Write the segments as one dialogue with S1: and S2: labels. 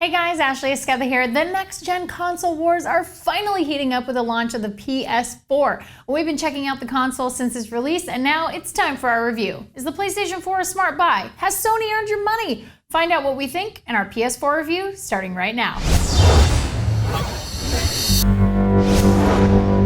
S1: Hey guys, Ashley Esqueda here. The next-gen console wars are finally heating up with the launch of the PS4. We've been checking out the console since its release, and now it's time for our review. Is the PlayStation 4 a smart buy? Has Sony earned your money? Find out what we think in our PS4 review, starting right now.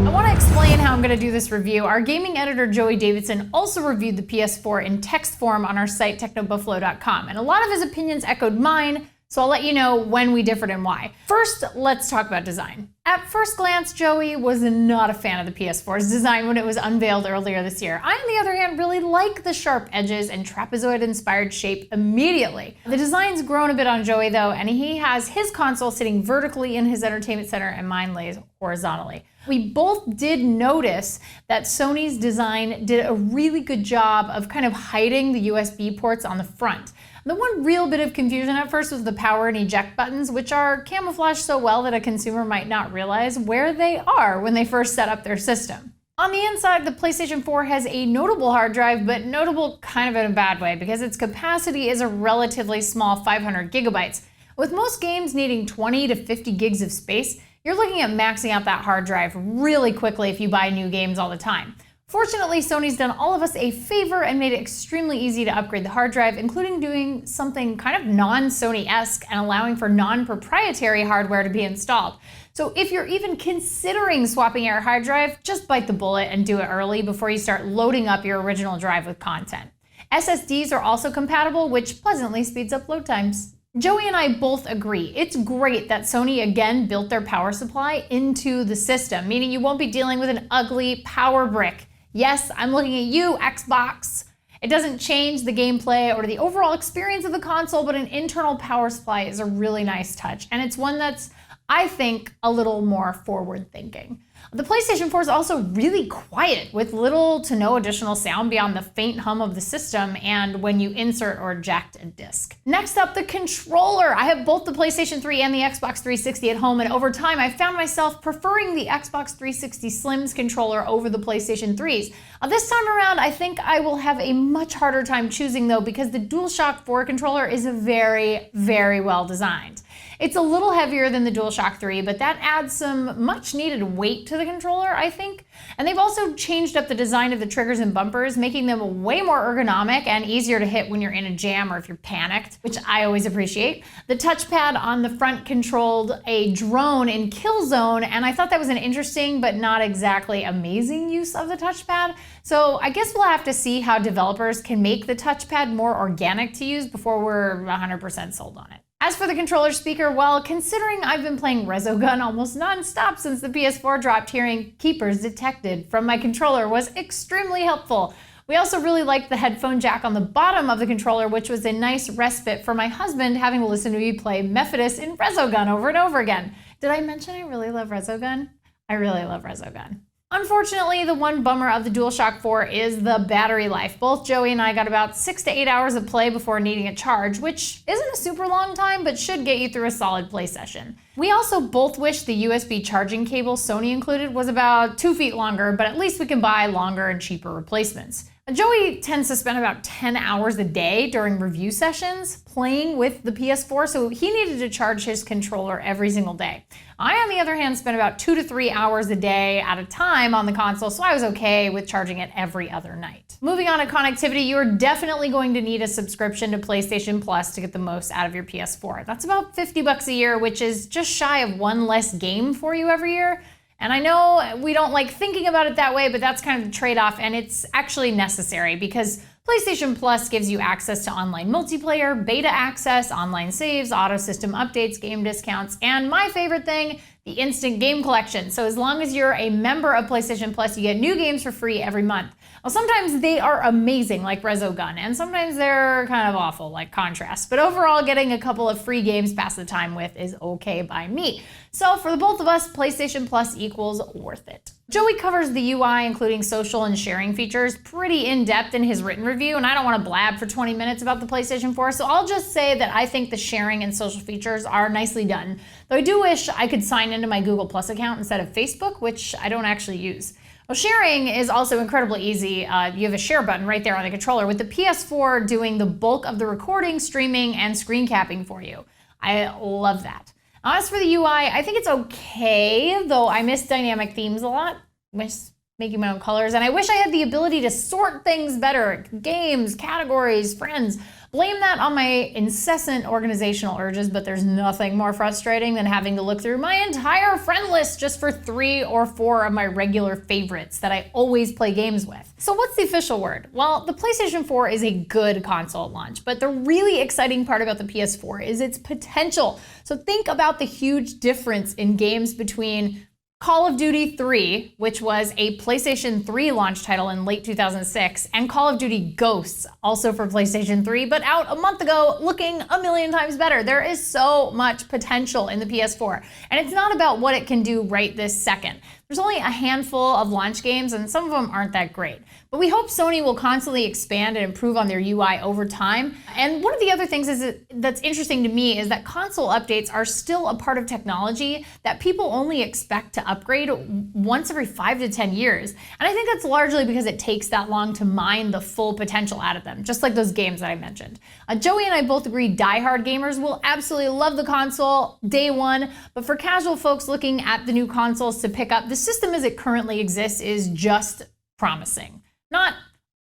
S1: I want to explain how I'm going to do this review. Our gaming editor, Joey Davidson, also reviewed the PS4 in text form on our site, technobuffalo.com, and a lot of his opinions echoed mine, so I'll let you know when we differed and why. First, let's talk about design. At first glance, Joey was not a fan of the PS4's design when it was unveiled earlier this year. I, on the other hand, really like the sharp edges and trapezoid-inspired shape immediately. The design's grown a bit on Joey though, and he has his console sitting vertically in his entertainment center and mine lays horizontally. We both did notice that Sony's design did a really good job of kind of hiding the USB ports on the front. The one real bit of confusion at first was the power and eject buttons, which are camouflaged so well that a consumer might not realize where they are when they first set up their system. On the inside, the PlayStation 4 has a notable hard drive, but notable kind of in a bad way because its capacity is a relatively small 500 gigabytes. With most games needing 20 to 50 gigs of space, you're looking at maxing out that hard drive really quickly if you buy new games all the time. Fortunately, Sony's done all of us a favor and made it extremely easy to upgrade the hard drive, including doing something kind of non-Sony-esque and allowing for non-proprietary hardware to be installed. So if you're even considering swapping your hard drive, just bite the bullet and do it early before you start loading up your original drive with content. SSDs are also compatible, which pleasantly speeds up load times. Joey and I both agree. It's great that Sony again built their power supply into the system, meaning you won't be dealing with an ugly power brick. Yes, I'm looking at you, Xbox. It doesn't change the gameplay or the overall experience of the console, but an internal power supply is a really nice touch, and it's one that's, I think, a little more forward-thinking. The PlayStation 4 is also really quiet, with little to no additional sound beyond the faint hum of the system and when you insert or eject a disc. Next up, the controller. I have both the PlayStation 3 and the Xbox 360 at home, and over time I found myself preferring the Xbox 360 Slim's controller over the PlayStation 3's. This time around, I think I will have a much harder time choosing though, because the DualShock 4 controller is very, very well designed. It's a little heavier than the DualShock 3, but that adds some much needed weight to the controller, I think. And they've also changed up the design of the triggers and bumpers, making them way more ergonomic and easier to hit when you're in a jam or if you're panicked, which I always appreciate. The touchpad on the front controlled a drone in Killzone, and I thought that was an interesting but not exactly amazing use of the touchpad. So I guess we'll have to see how developers can make the touchpad more organic to use before we're 100% sold on it. As for the controller speaker, well, considering I've been playing Resogun almost non-stop since the PS4 dropped, hearing keepers detected from my controller was extremely helpful. We also really liked the headphone jack on the bottom of the controller, which was a nice respite for my husband having to listen to me play Mephidus in Resogun over and over again. Did I mention I really love Resogun? I really love Resogun. Unfortunately, the one bummer of the DualShock 4 is the battery life. Both Joey and I got about 6 to 8 hours of play before needing a charge, which isn't a super long time, but should get you through a solid play session. We also both wish the USB charging cable Sony included was about 2 feet longer, but at least we can buy longer and cheaper replacements. Joey tends to spend about 10 hours a day during review sessions playing with the PS4, so he needed to charge his controller every single day. I, on the other hand, spent about 2 to 3 hours a day at a time on the console, so I was okay with charging it every other night. Moving on to connectivity, you're definitely going to need a subscription to PlayStation Plus to get the most out of your PS4. That's about $50 a year, which is just shy of one less game for you every year. And I know we don't like thinking about it that way, but that's kind of the trade-off, and it's actually necessary because PlayStation Plus gives you access to online multiplayer, beta access, online saves, auto system updates, game discounts, and my favorite thing, the instant game collection. So as long as you're a member of PlayStation Plus, you get new games for free every month. Well, sometimes they are amazing, like Resogun, and sometimes they're kind of awful, like Contrast. But overall, getting a couple of free games to pass the time with is okay by me. So for the both of us, PlayStation Plus equals worth it. Joey covers the UI, including social and sharing features, pretty in-depth in his written review, and I don't want to blab for 20 minutes about the PlayStation 4, so I'll just say that I think the sharing and social features are nicely done, though I do wish I could sign into my Google Plus account instead of Facebook, which I don't actually use. Well, sharing is also incredibly easy. You have a share button right there on the controller, with the PS4 doing the bulk of the recording, streaming, and screen capping for you. I love that. As for the UI, I think it's okay, though I miss dynamic themes a lot. Miss making my own colors, and I wish I had the ability to sort things better. Games, categories, friends. Blame that on my incessant organizational urges, but there's nothing more frustrating than having to look through my entire friend list just for 3 or 4 of my regular favorites that I always play games with. So what's the official word? Well, the PlayStation 4 is a good console at launch, but the really exciting part about the PS4 is its potential. So think about the huge difference in games between Call of Duty 3, which was a PlayStation 3 launch title in late 2006, and Call of Duty Ghosts, also for PlayStation 3, but out a month ago, looking a million times better. There is so much potential in the PS4, and it's not about what it can do right this second. There's only a handful of launch games, and some of them aren't that great. But we hope Sony will constantly expand and improve on their UI over time. And one of the other things that's interesting to me is that console updates are still a part of technology that people only expect to upgrade once every 5 to 10 years. And I think that's largely because it takes that long to mine the full potential out of them, just like those games that I mentioned. Joey and I both agree diehard gamers will absolutely love the console day one, but for casual folks looking at the new consoles to pick up, the system as it currently exists is just promising. Not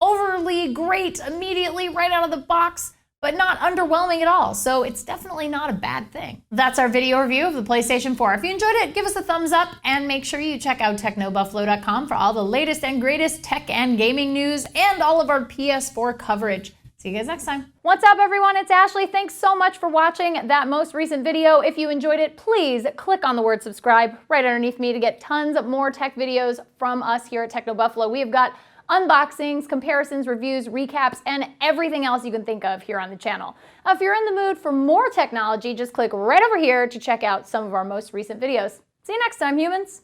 S1: overly great immediately right out of the box, but not underwhelming at all. So it's definitely not a bad thing. That's our video review of the PlayStation 4. If you enjoyed it, give us a thumbs up and make sure you check out technobuffalo.com for all the latest and greatest tech and gaming news and all of our PS4 coverage. See you guys next time. What's up, everyone? It's Ashley. Thanks so much for watching that most recent video. If you enjoyed it, please click on the word subscribe right underneath me to get tons more tech videos from us here at Techno Buffalo. We have got unboxings, comparisons, reviews, recaps, and everything else you can think of here on the channel. If you're in the mood for more technology, just click right over here to check out some of our most recent videos. See you next time, humans.